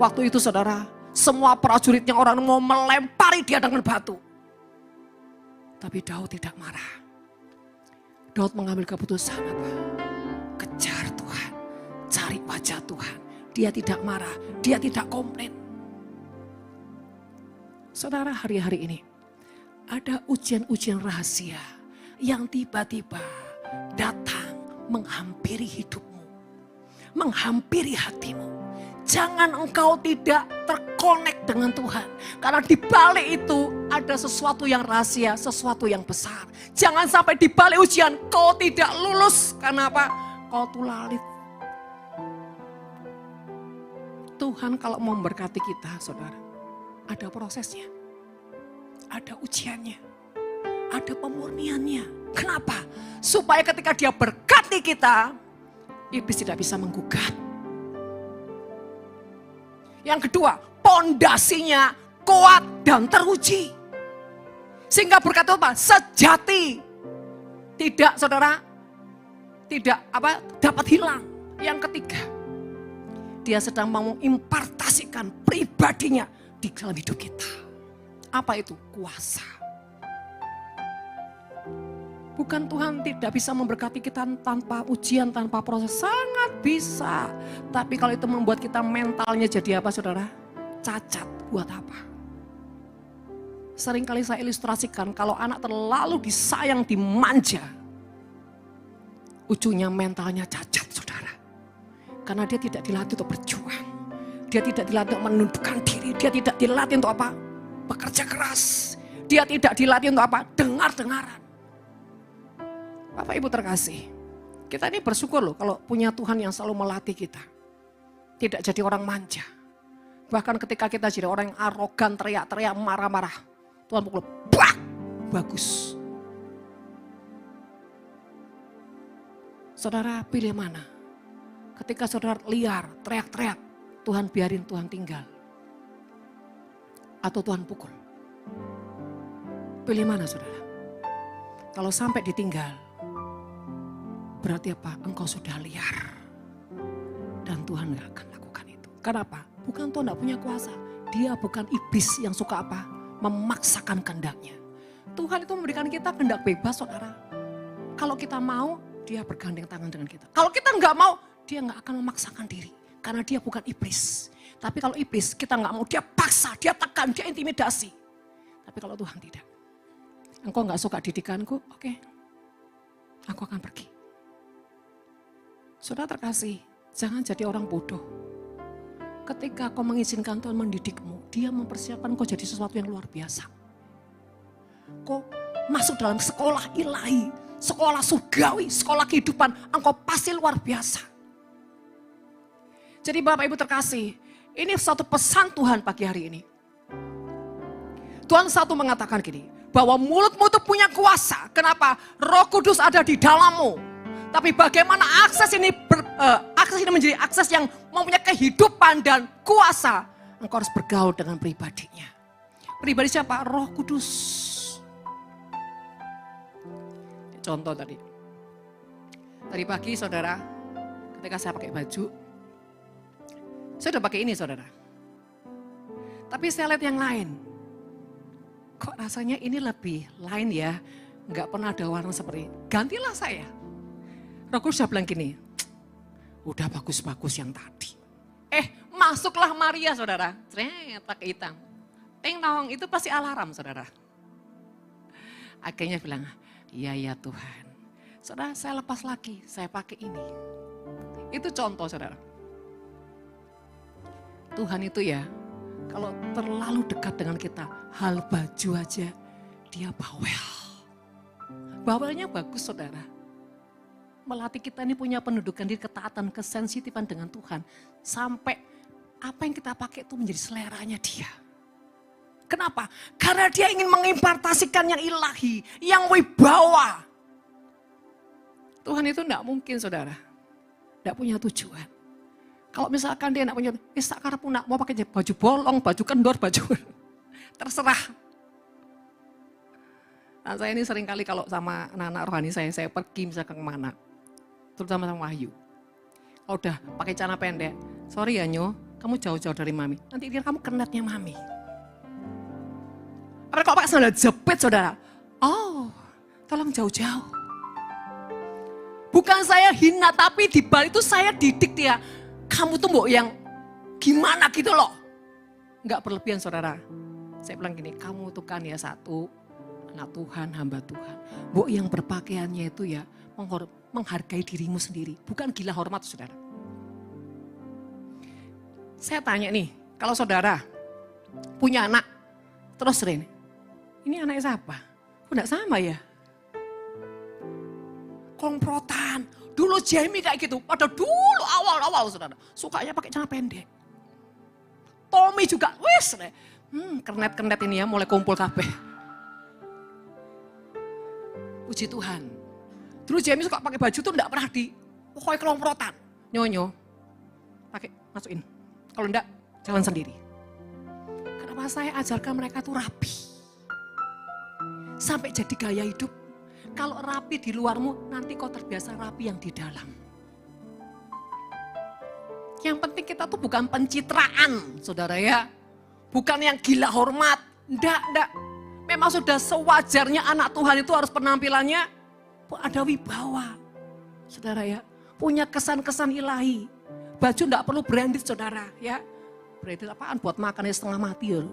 Waktu itu saudara, semua prajuritnya orang mau melempari dia dengan batu. Tapi Daud tidak marah. Daud mengambil keputusan apa? Kejar Tuhan, cari wajah Tuhan. Dia tidak marah, dia tidak komplain. Saudara, hari-hari ini ada ujian-ujian rahasia yang tiba-tiba datang menghampiri hidupmu, menghampiri hatimu. Jangan engkau tidak terkonek dengan Tuhan. Karena di balik itu ada sesuatu yang rahasia, sesuatu yang besar. Jangan sampai di balik ujian kau tidak lulus. Karena apa? Kau tulalit. Tuhan kalau mau memberkati kita, saudara, ada prosesnya. Ada ujiannya. Ada pemurniannya. Kenapa? Supaya ketika dia berkati kita, iblis tidak bisa menggugat. Yang kedua, pondasinya kuat dan teruji. Sehingga berkat apa? Sejati. Tidak, saudara, tidak dapat hilang. Yang ketiga, dia sedang mau impartasikan pribadinya di dalam hidup kita. Apa itu? Kuasa. Bukan Tuhan tidak bisa memberkati kita tanpa ujian, tanpa proses. Sangat bisa. Tapi kalau itu membuat kita mentalnya jadi apa, saudara? Cacat. Buat apa? Seringkali saya ilustrasikan kalau anak terlalu disayang, dimanja. Ujungnya mentalnya cacat, saudara. Karena dia tidak dilatih untuk berjuang. Dia tidak dilatih untuk menundukkan diri. Dia tidak dilatih untuk apa? Bekerja keras. Dia tidak dilatih untuk apa? Dengar-dengaran. Bapak Ibu terkasih, kita ini bersyukur loh kalau punya Tuhan yang selalu melatih kita. Tidak jadi orang manja. Bahkan ketika kita jadi orang yang arogan, teriak-teriak, marah-marah. Tuhan pukul, bak, bagus. Saudara pilih mana? Ketika saudara liar, teriak-teriak, Tuhan biarin Tuhan tinggal. Atau Tuhan pukul. Pilih mana saudara? Kalau sampai ditinggal, berarti apa? Engkau sudah liar. Dan Tuhan gak akan lakukan itu. Kenapa? Bukan Tuhan gak punya kuasa. Dia bukan iblis yang suka apa? Memaksakan kehendaknya. Tuhan itu memberikan kita kehendak bebas, saudara. Kalau kita mau, dia bergandeng tangan dengan kita. Kalau kita gak mau, dia gak akan memaksakan diri. Karena dia bukan iblis. Tapi kalau iblis, kita gak mau, dia paksa, dia tekan, dia intimidasi. Tapi kalau Tuhan tidak. Engkau gak suka didikanku, oke. Aku akan pergi. Saudara terkasih, jangan jadi orang bodoh. Ketika kau mengizinkan Tuhan mendidikmu, dia mempersiapkan kau jadi sesuatu yang luar biasa. Kau masuk dalam sekolah ilahi, sekolah surgawi, sekolah kehidupan, engkau pasti luar biasa. Jadi Bapak Ibu terkasih, ini satu pesan Tuhan pagi hari ini. Tuhan satu mengatakan gini, bahwa mulutmu itu punya kuasa. Kenapa? Roh Kudus ada di dalammu. Tapi bagaimana akses ini menjadi akses yang mempunyai kehidupan dan kuasa. Engkau harus bergaul dengan pribadinya. Pribadi siapa? Roh Kudus. Contoh tadi. Tadi pagi saudara, ketika saya pakai baju. Saya udah pakai ini saudara. Tapi saya lihat yang lain. Kok rasanya ini lebih lain ya. Enggak pernah ada warna seperti ini. Gantilah saya. Roh Kudus sudah bilang gini, udah bagus-bagus yang tadi. Masuklah Maria saudara, pakai hitam. Ting nong, itu pasti alarm saudara. Akhirnya bilang, iya ya Tuhan. Saudara saya lepas lagi, saya pakai ini. Itu contoh saudara. Tuhan itu ya, kalau terlalu dekat dengan kita, hal baju aja dia bawel. Bawelnya bagus saudara. Melatih kita ini punya pendudukan diri, ketaatan, kesensitifan dengan Tuhan. Sampai apa yang kita pakai itu menjadi seleranya dia. Kenapa? Karena dia ingin mengimpartasikan yang ilahi, yang wibawa. Tuhan itu enggak mungkin saudara. Enggak punya tujuan. Kalau misalkan dia enggak punya, bisa karena pun mau pakai baju bolong, baju kendor, baju terserah. Nah, saya ini sering kali kalau sama anak-anak rohani saya pergi misalkan kemana. terutama sama Wahyu. Kalau udah pakai celana pendek, sorry ya Nyo, kamu jauh-jauh dari mami. Nanti dia kamu kenetnya mami. Apa kok pakai sandal jepit saudara? Oh, tolong jauh-jauh. Bukan saya hina, tapi di balik itu saya didik dia. Kamu tuh mbok yang gimana gitu loh. Enggak berlebihan saudara. Saya bilang gini, kamu tuh kan ya satu, anak Tuhan, hamba Tuhan. Mbok yang berpakaiannya itu ya menghargai dirimu sendiri. Bukan gila hormat saudara. Saya tanya nih, kalau saudara punya anak, terus Ren, ini anaknya siapa? Kok enggak sama ya? Komprotan. Dulu Jamie kayak gitu, pada dulu awal-awal saudara, sukanya pakai celana pendek. Tommy juga, wes, kernet-kernet ini ya mulai kumpul kabeh. Puji Tuhan. Dulu Jamie suka pakai baju tuh enggak pernah pokoknya kelomprotan. Nyonyo, pakai, masukin. Kalau enggak, jalan sendiri. Kenapa saya ajarkan mereka tuh rapi. Sampai jadi gaya hidup. Kalau rapi di luarmu, nanti kau terbiasa rapi yang di dalam. Yang penting kita tuh bukan pencitraan, saudara ya. Bukan yang gila hormat. Enggak. Memang sudah sewajarnya anak Tuhan itu harus penampilannya ada wibawa. Saudara ya, punya kesan-kesan ilahi. Baju enggak perlu branded saudara ya. Branded apaan buat makannya setengah mati ya.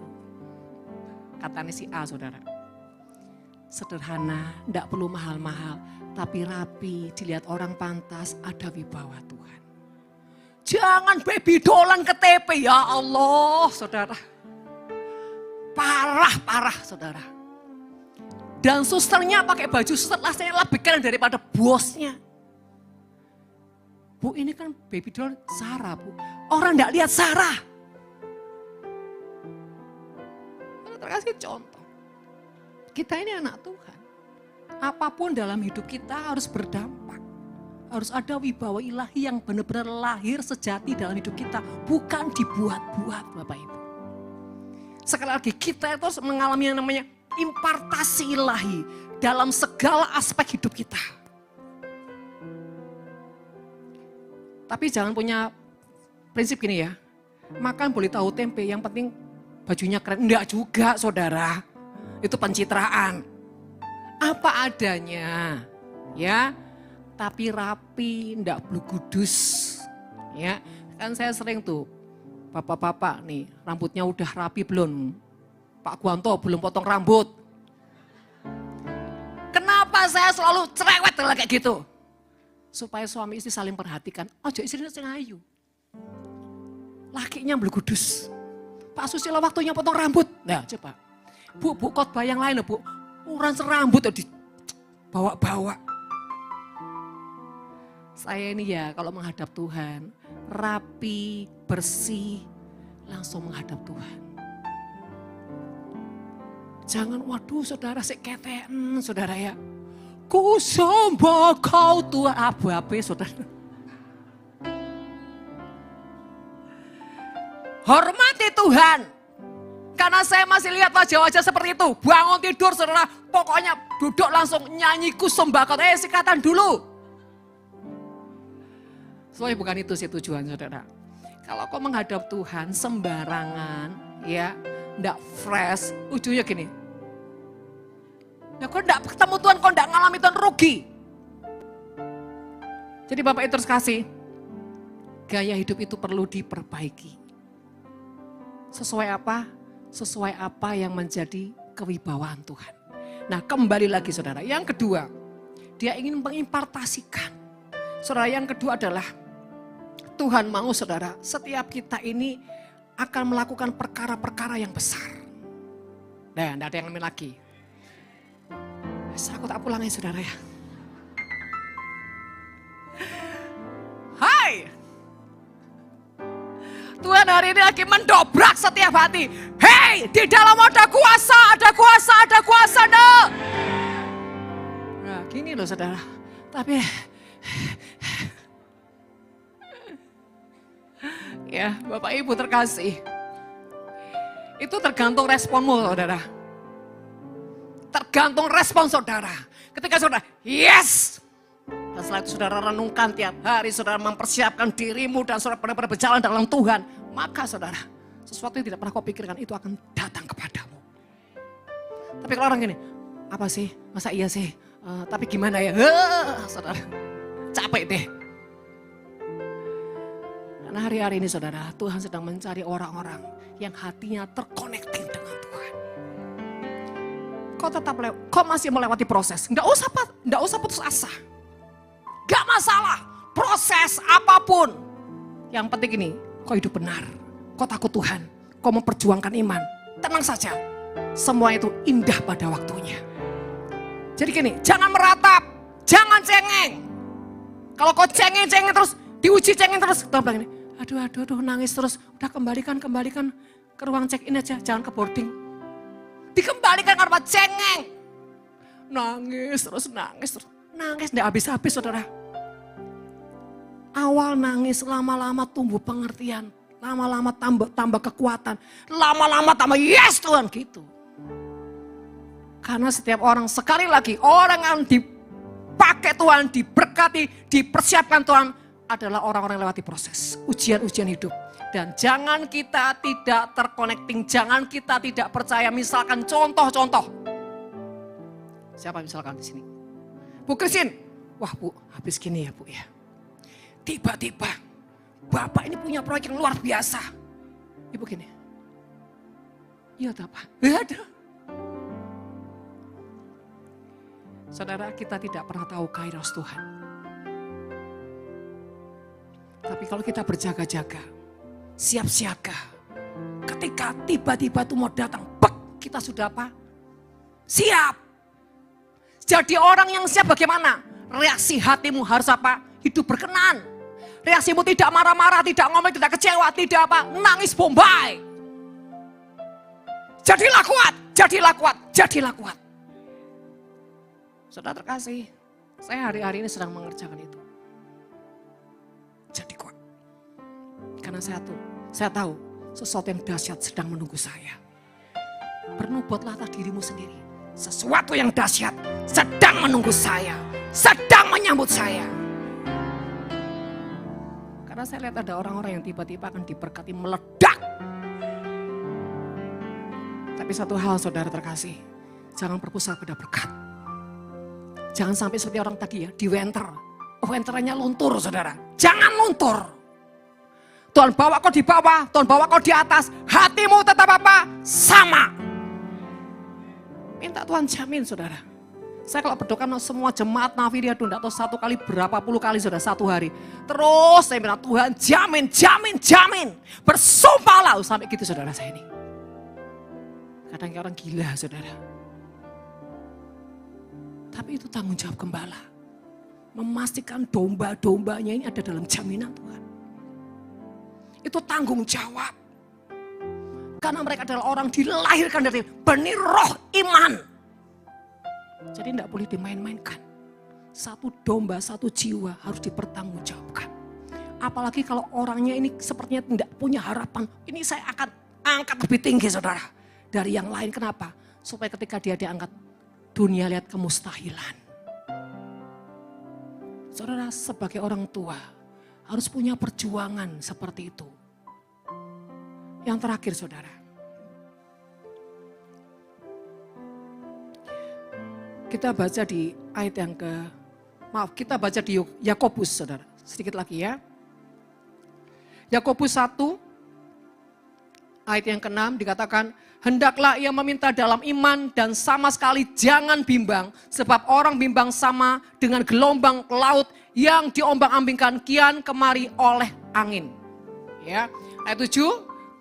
Katanya si A saudara. Sederhana, enggak perlu mahal-mahal. Tapi rapi, dilihat orang pantas, ada wibawa Tuhan. Jangan baby dolan ke TP, ya Allah saudara. Parah saudara. Dan susternya pakai baju suster rasanya lebih keren daripada bosnya. Bu ini kan baby doll Sarah bu. Orang enggak lihat Sarah. Terkasih contoh. Kita ini anak Tuhan. Apapun dalam hidup kita harus berdampak. Harus ada wibawa ilahi yang benar-benar lahir sejati dalam hidup kita. Bukan dibuat-buat Bapak Ibu. Sekali lagi kita itu harus mengalami yang namanya impartasi ilahi. Dalam segala aspek hidup kita. Tapi jangan punya prinsip gini ya. Makan boleh tahu tempe, yang penting bajunya keren. Enggak juga saudara. Itu pencitraan. Apa adanya. Ya. Tapi rapi, enggak blugudus. Ya, kan saya sering tuh, bapak-bapak nih, rambutnya udah rapi belum? Pak Guanto belum potong rambut. Kenapa saya selalu cerewet kayak gitu? Supaya suami istri saling perhatikan. Ojo istrinya sing ayu. Lakinya blugudus. Pak Susilo waktunya potong rambut. Nah, coba. Bu khotbah yang lain loh, Bu. Uran serambut dibawa-bawa. Saya ini ya kalau menghadap Tuhan, rapi, bersih, langsung menghadap Tuhan. Jangan waduh saudara seketen saudara ya. Ku sembah kau Tuhan, abe saudara. Hormati Tuhan. Karena saya masih lihat wajah-wajah seperti itu. Bangun tidur saudara, pokoknya duduk langsung nyanyi ku sembah kau. Sikatan dulu. Soalnya bukan itu sih tujuan saudara. Kalau kau menghadap Tuhan sembarangan, ya, enggak fresh, ujungnya gini. Ya kau enggak ketemu Tuhan, kau enggak ngalami Tuhan, rugi. Jadi Bapak Ibu terus kasih, gaya hidup itu perlu diperbaiki. Sesuai apa? Sesuai apa yang menjadi kewibawaan Tuhan. Nah kembali lagi saudara, yang kedua, dia ingin mengimpartasikan. Saudara yang kedua adalah, Tuhan mau saudara, setiap kita ini akan melakukan perkara-perkara yang besar. Nah, enggak ada yang lebih lagi. Aku tak pulang ya saudara ya. Hai. Tuhan hari ini lagi mendobrak setiap hati. Hei, di dalam ada kuasa, ada kuasa, ada kuasa. Nah, gini loh saudara. Tapi ya, Bapak Ibu terkasih. Itu tergantung responmu, saudara. Tergantung respon saudara. Ketika saudara, yes, Dan setelah itu saudara renungkan tiap hari, saudara mempersiapkan dirimu dan saudara benar-benar berjalan dalam Tuhan. Maka saudara, sesuatu yang tidak pernah kau pikirkan itu akan datang kepadamu. Tapi kalau orang gini, apa sih? Masa iya sih? Tapi gimana ya? Saudara, capek deh. Karena hari-hari ini saudara, Tuhan sedang mencari orang-orang yang hatinya terconnecting dengan Tuhan. Kau masih melewati proses. Nggak usah putus asa. Gak masalah, proses apapun. Yang penting ini, kau hidup benar. Kau takut Tuhan, kau memperjuangkan iman. Tenang saja, semua itu indah pada waktunya. Jadi gini, jangan meratap, jangan cengeng. Kalau kau cengeng terus, diuji cengeng terus. Kau bilang ini, aduh, nangis terus. Udah kembalikan ke ruang check-in aja, jangan ke boarding. Dikembalikan karena cengeng. Nangis terus. Nangis, tidak habis-habis saudara. Awal nangis, lama-lama tumbuh pengertian. Lama-lama tambah kekuatan. Lama-lama tambah yes Tuhan gitu. Karena setiap orang, sekali lagi, orang yang dipakai Tuhan, diberkati, dipersiapkan Tuhan adalah orang-orang yang lewati proses. Ujian-ujian hidup. Dan jangan kita tidak terconnecting, jangan kita tidak percaya. Misalkan contoh. Siapa misalkan di sini? Bu Christine, wah Bu, habis gini ya Bu ya. Tiba-tiba, Bapak ini punya proyek yang luar biasa. Ibu gini, iya Pak, ada. Saudara, kita tidak pernah tahu kairos Tuhan. Tapi kalau kita berjaga-jaga, siap siaga, ketika tiba-tiba itu mau datang, kita sudah apa? Siap. Jadi orang yang siap bagaimana? Reaksi hatimu harus apa? Hidup berkenan. Reaksimu tidak marah-marah, tidak ngomel, tidak kecewa, tidak apa? Nangis bombay. Jadilah kuat. Saudara terkasih, saya hari-hari ini sedang mengerjakan itu. Jadi kuat. Karena saya tahu sesuatu yang dahsyat sedang menunggu saya. Bernubuatlah atas dirimu sendiri. Sesuatu yang dahsyat sedang menunggu saya, sedang menyambut saya. Karena saya lihat ada orang-orang yang tiba-tiba akan diberkati meledak. Tapi satu hal saudara terkasih, jangan berpusat pada berkat. Jangan sampai seperti orang tadi ya, di wenter. Wenternya luntur saudara, jangan luntur. Tuhan bawa kau di bawah, Tuhan bawa kau di atas, hatimu tetap apa? Sama. Minta Tuhan jamin saudara. Saya kalau berdoa semua jemaat Navidia itu enggak tahu satu kali berapa puluh kali sudah satu hari. Terus saya bilang Tuhan jamin. Bersumpahlah sampai gitu saudara saya ini. Kadang orang gila saudara. Tapi itu tanggung jawab gembala. Memastikan domba-dombanya ini ada dalam jaminan Tuhan. Itu tanggung jawab. Karena mereka adalah orang dilahirkan dari benih roh iman. Jadi tidak boleh dimain-mainkan. Satu domba, satu jiwa harus dipertanggungjawabkan. Apalagi kalau orangnya ini sepertinya tidak punya harapan. Ini saya akan angkat lebih tinggi saudara. Dari yang lain, kenapa? Supaya ketika dia diangkat, dunia lihat kemustahilan. Saudara sebagai orang tua harus punya perjuangan seperti itu. Yang terakhir saudara. Kita baca di ayat yang kita baca di Yakobus saudara. Sedikit lagi ya. Yakobus 1 ayat yang ke-6 dikatakan, hendaklah ia meminta dalam iman dan sama sekali jangan bimbang. Sebab orang bimbang sama dengan gelombang laut yang diombang-ambingkan kian kemari oleh angin. Ya, ayat 7,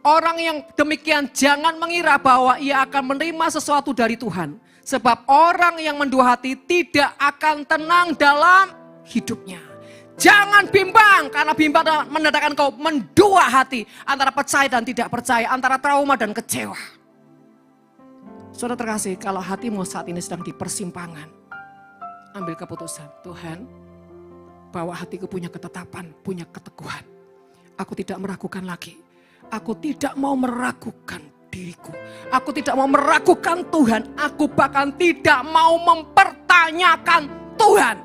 orang yang demikian jangan mengira bahwa ia akan menerima sesuatu dari Tuhan. Sebab orang yang mendua hati tidak akan tenang dalam hidupnya. Jangan bimbang, karena bimbang menandakan kau mendua hati. Antara percaya dan tidak percaya, antara trauma dan kecewa. Saudara terkasih, kalau hatimu saat ini sedang di persimpangan, ambil keputusan, Tuhan, bawa hatiku punya ketetapan, punya keteguhan. Aku tidak meragukan lagi. Aku tidak mau meragukan diriku. Aku tidak mau meragukan Tuhan. Aku bahkan tidak mau mempertanyakan Tuhan.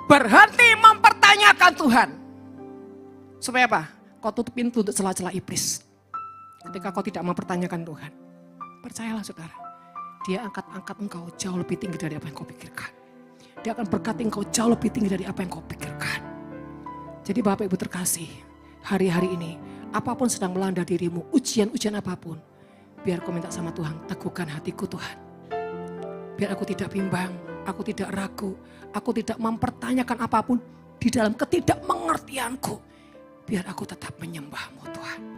Berhenti mempertanyakan Tuhan. Supaya apa? Kau tutup pintu untuk celah-celah iblis. Ketika kau tidak mempertanyakan Tuhan. Percayalah saudara. Dia angkat engkau jauh lebih tinggi dari apa yang kau pikirkan. Dia akan berkati engkau jauh lebih tinggi dari apa yang kau pikirkan. Jadi Bapak Ibu terkasih, hari-hari ini apapun sedang melanda dirimu, ujian-ujian apapun, biar kau minta sama Tuhan, teguhkan hatiku Tuhan. Biar aku tidak bimbang, aku tidak ragu, aku tidak mempertanyakan apapun di dalam ketidakmengertianku. Biar aku tetap menyembah-Mu Tuhan.